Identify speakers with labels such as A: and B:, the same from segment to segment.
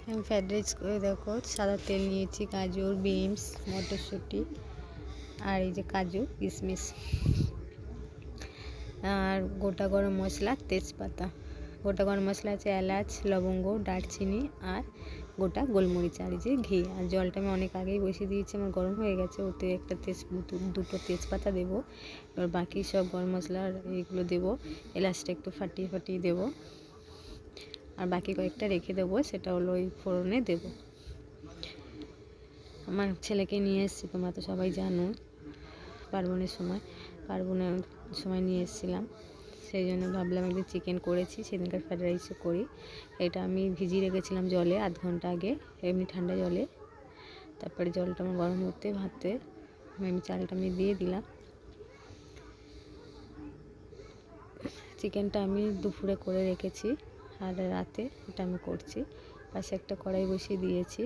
A: আমি fried rice করে দেখো, সাদা তেল নিয়েছি, গাজর, বিনস, মটরশুঁটি আর এই যে কাজু কিশমিশ আর গোটা গরম মশলা, তেজপাতা। গোটা গরম মশলা আছে এলাচ, লবঙ্গ, দারচিনি আর গোটা গোলমরিচ আর এই যে ঘি। আর জলটা আমি অনেক আগেই বসিয়ে দিয়েছি, আমার গরম হয়ে গেছে। ওতে একটা দুটো তেজপাতা দেবো। এবার বাকি সব গরম মশলা এইগুলো দেবো, এলাচটা একটু ফাটিয়ে ফাটিয়ে দেবো আর বাকি কয়েকটা রেখে দেবো, সেটা হলো ওই ফোড়নে দেবো। আমার ছেলেকে নিয়ে এসেছি, তোমরা তো সবাই জানো, পার্বণের সময় নিয়ে এসেছিলাম, সেই জন্য ভাবলাম একদিন চিকেন করেছি, সেদিনকার ফ্রাইড রাইসও করি। এটা আমি ভিজিয়ে রেখেছিলাম জলে 1/2 ঘন্টা আগে, এমনি ঠান্ডা জলে। তারপরে জলটা আমার গরম হতে ভাতে আমি চালটা আমি দিয়ে দিলাম। চিকেনটা আমি দুপুরে করে রেখেছি আর রাতে এটা আমি করছি। পাশে একটা কড়াই বসিয়ে দিয়েছি,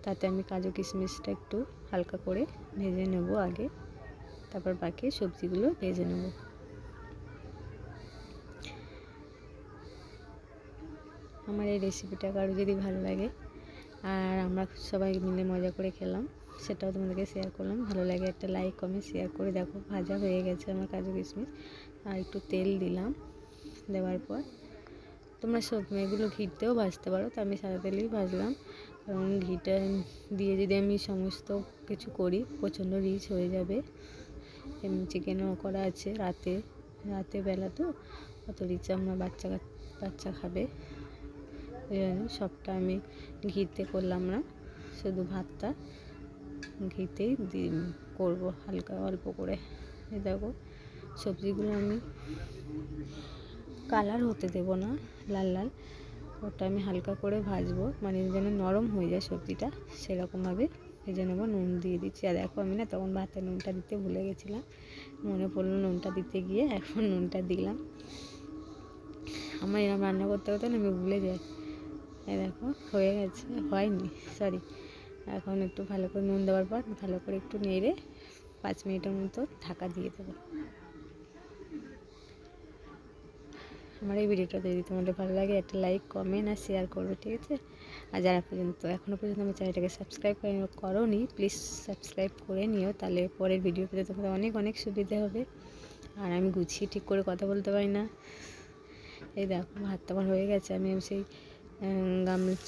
A: তাতে আমি কাজু কিশমিশটা একটু হালকা করে ভেজে নেব আগে, তারপর বাকি সবজিগুলো ভেজে নেব। আমার এই রেসিপিটা কারো যদি ভালো লাগে আর আমরা সবাই মিলে মজা করে খেলাম, সেটাও তোমাদেরকে শেয়ার করলাম। ভালো লাগে একটা লাইক কমেন্ট শেয়ার করে দেখো। ভাজা হয়ে গেছে আমার কাজু কিশমিশ, আর একটু তেল দিলাম। দেওয়ার পর তোমরা সব এগুলো ঘিতেও ভাজতে পারো, তো আমি সাদা তেলেই ভাজলাম, কারণ ঘিটা দিয়ে যদি আমি সমস্ত কিছু করি প্রচণ্ড রিচ হয়ে যাবে। এমনি চিকেনও করা আছে রাতে বেলা, তো অত রিচ আমরা বাচ্চা খাবে, ওই জন্য সবটা আমি ঘিতে করলাম না, শুধু ভাতটা ঘিতেই করবো হালকা অল্প করে। এই দেখো সবজিগুলো আমি কালার হতে দেব না, লাল লাল, ওটা আমি হালকা করে ভাজবো, মানে যেন নরম হয়ে যায় সবজিটা, সেরকমভাবে ভেজে নেবো। নুন দিয়ে দিচ্ছি, আর দেখো আমি না তখন ভাতে নুনটা দিতে ভুলে গেছিলাম, মনে পড়লো নুনটা দিতে গিয়ে, এখন নুনটা দিলাম। আমার এরকম রান্না করতে করতে না আমি ভুলে যাই। এই দেখো হয়ে গেছে, হয়নি সরি। এখন একটু ভালো করে নুন দেওয়ার পর ভালো করে একটু নেড়ে 5 মিনিটের মতো ঢাকা দিয়ে দেবো। আমার এই ভিডিওটা যদি তোমাদের ভালো লাগে একটা লাইক কমেন্ট আর শেয়ার করবে, ঠিক আছে? আর যারা এখনও পর্যন্ত আমার চ্যানেলটাকে সাবস্ক্রাইব করোনি, প্লিজ সাবস্ক্রাইব করে নিও, তাহলে পরের ভিডিও পেতে তোমাদের অনেক অনেক সুবিধা হবে। আর আমি গুছিয়ে ঠিক করে কথা বলতে পারি না। এই দেখো ভাতটা আমার হয়ে গেছে, আমি সেই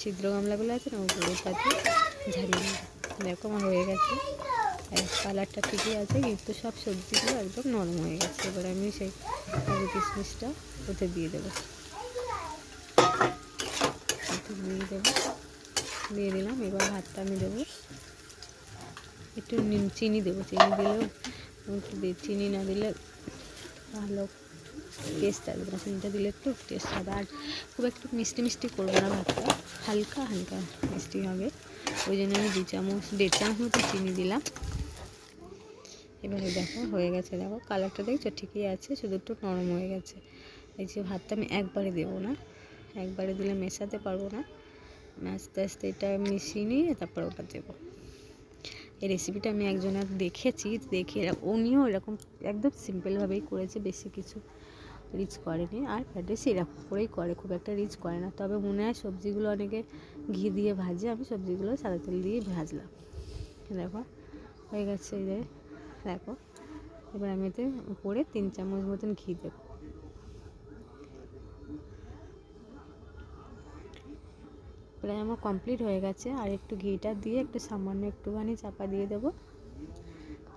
A: ছিদ্র গামলাগুলো আছে না, ওগুলোর সাথে ঝাড়িয়ে দেখো আমার হয়ে গেছে। কালারটা ঠিকই আছে, কিন্তু সব সবজিগুলো একদম নরম হয়ে গেছে। এবার আমি সেই কাজু কিশমিশটা ওতে দিয়ে দেবো, দিয়ে দিলাম। এবার ভাতটা আমি দেবো, একটু চিনি দেবো, চিনি দিলেও চিনি না দিলে ভালো টেস্ট আসবে না, চিনিটা দিলে একটু টেস্ট হবে। আর খুব একটু মিষ্টি মিষ্টি করবো না, ভাতটা হালকা হালকা মিষ্টি হবে, ওই জন্য আমি 1.5 চামচ মতো চিনি দিলাম। এবারে দেখো হয়ে গেছে, দেখো কালারটা দেখছো ঠিকই আছে, শুধু একটু নরম হয়ে গেছে। এই যে ভাতটা আমি একবারে দেবো না, একবারে দিলে মেশাতে পারবো না, আস্তে আস্তে এটা মিশিয়ে নিয়ে তারপর ওটা দেবো। এই রেসিপিটা আমি একজনের দেখেছি, দেখে উনিও এরকম একদম সিম্পলভাবেই করেছে, বেশি কিছু রিচ করেনি। আর ফ্রাইড রাইস এরকম করেই করে, খুব একটা রিচ করে না। তবে মনে হয় সবজিগুলো অনেকে ঘি দিয়ে ভাজে, আমি সবজিগুলো সাদা তেল দিয়ে ভাজলাম। দেখো হয়ে গেছে, এই যে দেখো। এবার আমি এতে উপরে 3 চামচ মতন ঘি দেবো। প্রায় আমার কমপ্লিট হয়ে গেছে, আর একটু ঘিটা দিয়ে একটু সামান্য একটুখানি চাপা দিয়ে দেবো,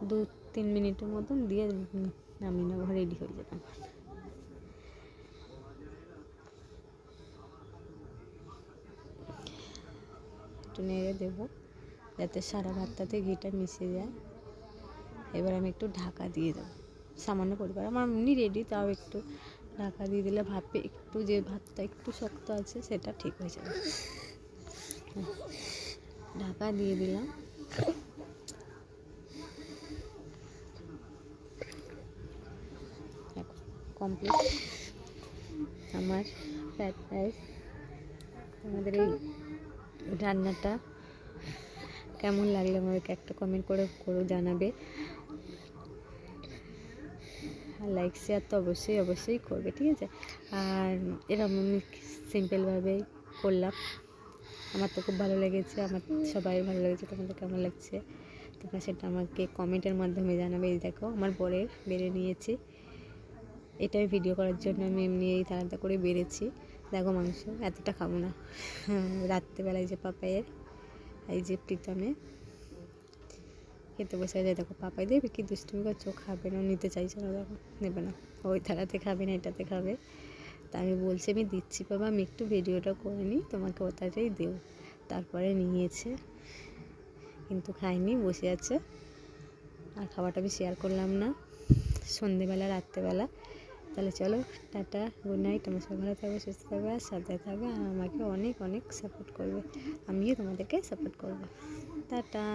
A: 2-3 মিনিটের মতন দিয়ে নামিয়ে নেবো, রেডি হয়ে যাবে। একটু নেড়ে দেবো যাতে সারা ভাতটাতে ঘিটা মিশে যায়। এবার আমি একটু ঢাকা দিয়ে দেবো, সামান্য পরিমাণ, আমার এমনি রেডি, তাও একটু ঢাকা দিয়ে দিলে ভাপে একটু, যে ভাতটা একটু শক্ত আছে সেটা ঠিক হয়ে যাবে। ঢাকা দিয়ে দিলাম। কমপ্লিট আমার ফ্রাইড রাইস। আমাদের এই রান্নাটা কেমন লাগলো আমাদেরকে একটা কমেন্ট করে জানাবে, আর লাইক শেয়ার তো অবশ্যই করবে, ঠিক আছে? আর এরকম আমি সিম্পলভাবেই করলাম, আমার তো খুব ভালো লেগেছে, আমার সবাই ভালো লেগেছে। তোমাদের কেমন লাগছে তোমরা সেটা আমাকে কমেন্টের মাধ্যমে জানাবে। এই দেখো আমার বরের বেড়ে নিয়েছি, এটাই ভিডিও করার জন্য আমি এমনি এই তাড়াতাড়ি করে বেড়েছি। দেখো মাংস এতটা খাবো না। রাত্রেবেলায় যে পাপাইয়ের এই যে প্রীতমে খেতে বসে যায়। দেখো পাপাই দেবে কি দুষ্টুমি করছে, ও খাবে না, নিতে চাইছে না, দেখো নেবে না, ওই থালাতে খাবে না এটাতে খাবে। তা আমি বলছি আমি দিচ্ছি বাবা, আমি একটু ভিডিওটা করে নিই, তোমাকে ওটাতেই দেবো। তারপরে নিয়েছে কিন্তু খাইনি, বসে আছে। আর খাবারটা আমি শেয়ার করলাম না, সন্ধেবেলা রাত্রেবেলা। তাহলে চলো টাটা, গুড নাইট। আমার সবাই ভালো থাকবে, সুস্থ থাকবে আর সাথে থাকবে, আর আমাকে অনেক অনেক সাপোর্ট করবে, আমিও তোমাদেরকে সাপোর্ট করবো। টাটা।